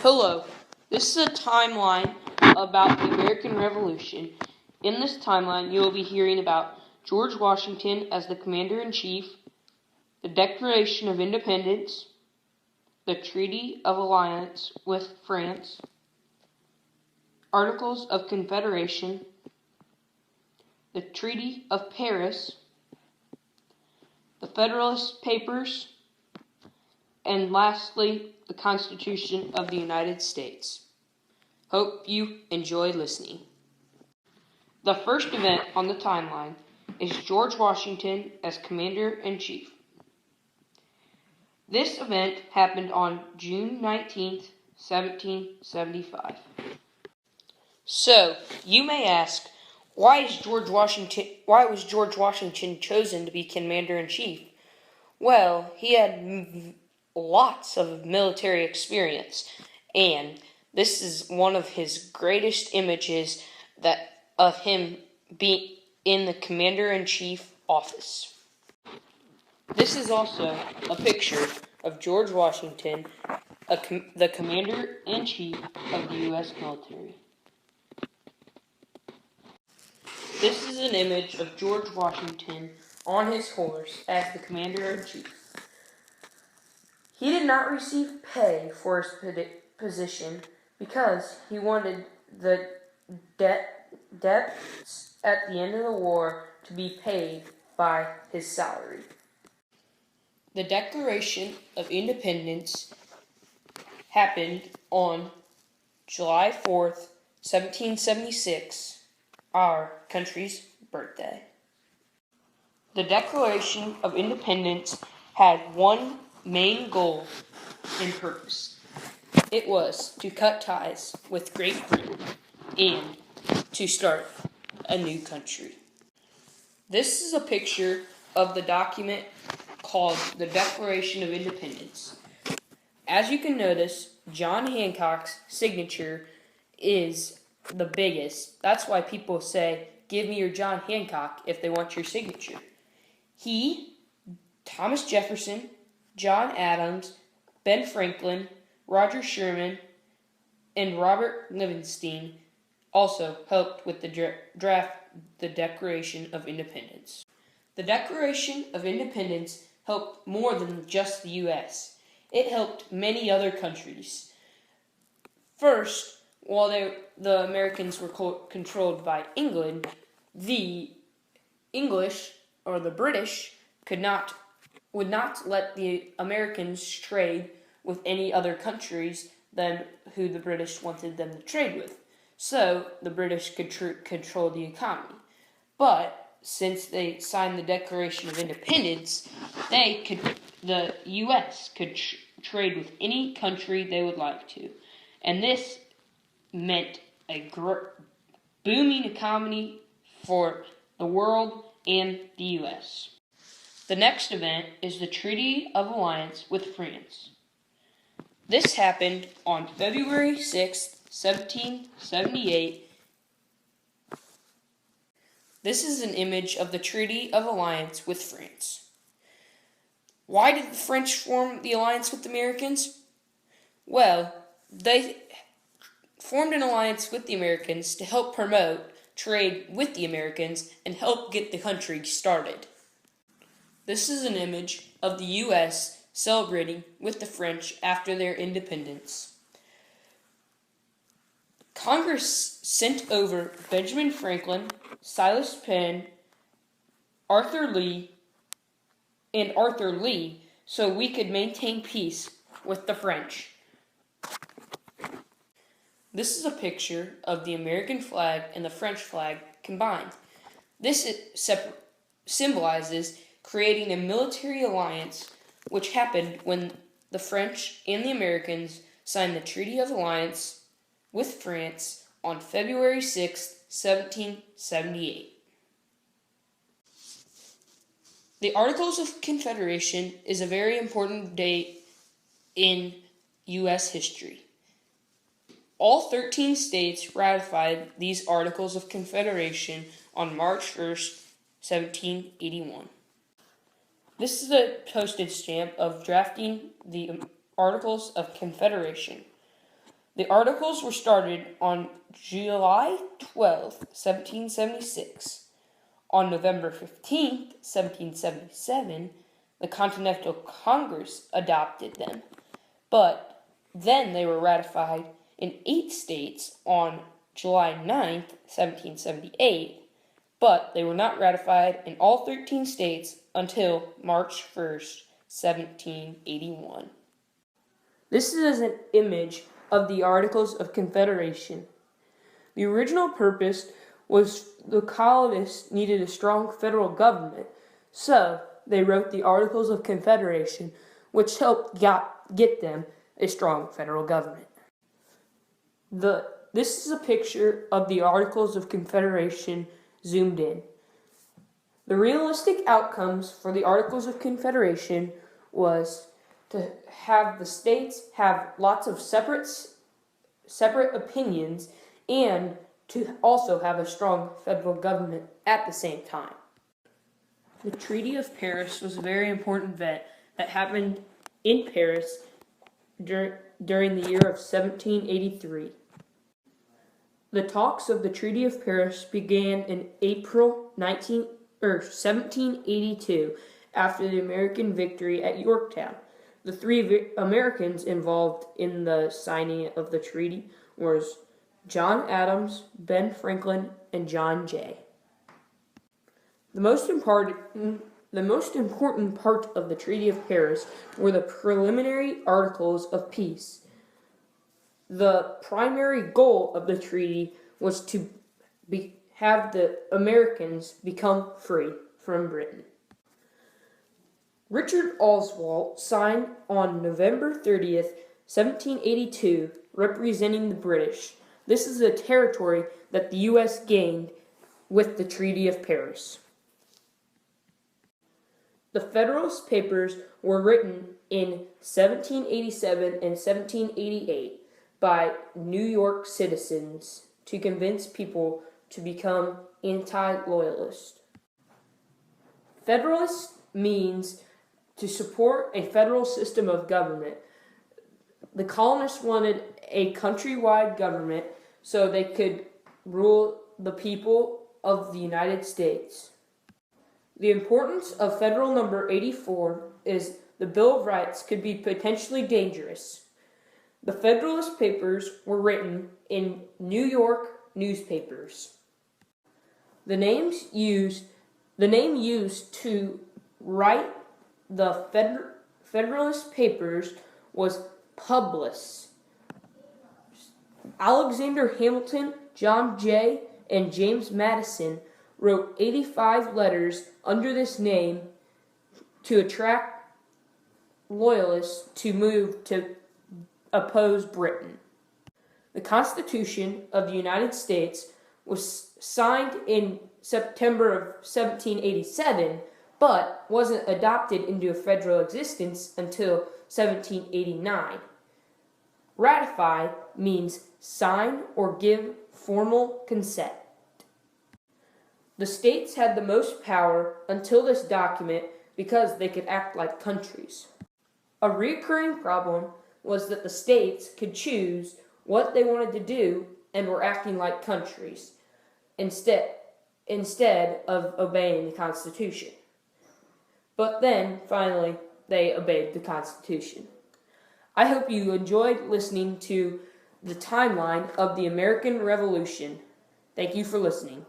Hello, this is a timeline about the American Revolution. In this timeline, you will be hearing about George Washington as the Commander-in-Chief, the Declaration of Independence, the Treaty of Alliance with France, Articles of Confederation, the Treaty of Paris, the Federalist Papers, and lastly, the Constitution of the United States. Hope you enjoy listening. The first event on the timeline is George Washington as Commander-in-Chief. This event happened on June 19th, 1775. So, you may ask, why was George Washington chosen to be Commander-in-Chief? Well, he had lots of military experience, and this is one of his greatest images of him being in the Commander-in-Chief office. This is also a picture of George Washington, the Commander-in-Chief of the U.S. military. This is an image of George Washington on his horse as the Commander-in-Chief. He did not receive pay for his position because he wanted the debts at the end of the war to be paid by his salary. The Declaration of Independence happened on July 4th, 1776, our country's birthday. The Declaration of Independence had one main goal and purpose. It was to cut ties with Great Britain and to start a new country. This is a picture of the document called the Declaration of Independence. As you can notice, John Hancock's signature is the biggest. That's why people say, "Give me your John Hancock" if they want your signature. He, Thomas Jefferson, John Adams, Ben Franklin, Roger Sherman, and Robert Livingston also helped with the the Declaration of Independence. The Declaration of Independence helped more than just the U.S. It helped many other countries. First, while the Americans were controlled by England, the English, or the British, would not let the Americans trade with any other countries than who the British wanted them to trade with. So the British could control the economy. But since they signed the Declaration of Independence, the U.S. could trade with any country they would like to. And this meant a booming economy for the world and the U.S. The next event is the Treaty of Alliance with France. This happened on February 6, 1778. This is an image of the Treaty of Alliance with France. Why did the French form the alliance with the Americans? Well, they formed an alliance with the Americans to help promote trade with the Americans and help get the country started. This is an image of the U.S. celebrating with the French after their independence. Congress sent over Benjamin Franklin, Silas Penn, Arthur Lee, so we could maintain peace with the French. This is a picture of the American flag and the French flag combined. This symbolizes creating a military alliance, which happened when the French and the Americans signed the Treaty of Alliance with France on February 6, 1778. The Articles of Confederation is a very important date in U.S. history. All 13 states ratified these Articles of Confederation on March 1st, 1781. This is a postage stamp of drafting the Articles of Confederation. The Articles were started on July 12, 1776. On November 15, 1777, the Continental Congress adopted them, but then they were ratified in 8 states on July 9, 1778, but they were not ratified in all 13 states until March 1st, 1781. This is an image of the Articles of Confederation. The original purpose was the colonists needed a strong federal government, so they wrote the Articles of Confederation, which helped get them a strong federal government. This is a picture of the Articles of Confederation zoomed in. The realistic outcomes for the Articles of Confederation was to have the states have lots of separate opinions and to also have a strong federal government at the same time. The Treaty of Paris was a very important event that happened in Paris during the year of 1783. The talks of the Treaty of Paris began in April 1782 after the American victory at Yorktown. The 3 Americans involved in the signing of the treaty was John Adams, Ben Franklin, and John Jay. The most important part of the Treaty of Paris were the preliminary Articles of Peace. The primary goal of the treaty was to have the Americans become free from Britain. Richard Oswald signed on November 30th, 1782, representing the British. This is a territory that the U.S. gained with the Treaty of Paris. The Federalist Papers were written in 1787 and 1788 by New York citizens to convince people to become anti-loyalist. Federalist means to support a federal system of government. The colonists wanted a countrywide government so they could rule the people of the United States. The importance of Federal Number 84 is the Bill of Rights could be potentially dangerous. The Federalist Papers were written in New York newspapers. The name used to write the Federalist Papers was Publius. Alexander Hamilton, John Jay, and James Madison wrote 85 letters under this name to attract loyalists to move to oppose Britain. The Constitution of the United States was signed in September of 1787, but wasn't adopted into a federal existence until 1789. Ratify means sign or give formal consent. The states had the most power until this document because they could act like countries. A recurring problem was that the states could choose what they wanted to do and were acting like countries instead of obeying the Constitution. But then, finally, they obeyed the Constitution. I hope you enjoyed listening to the timeline of the American Revolution. Thank you for listening.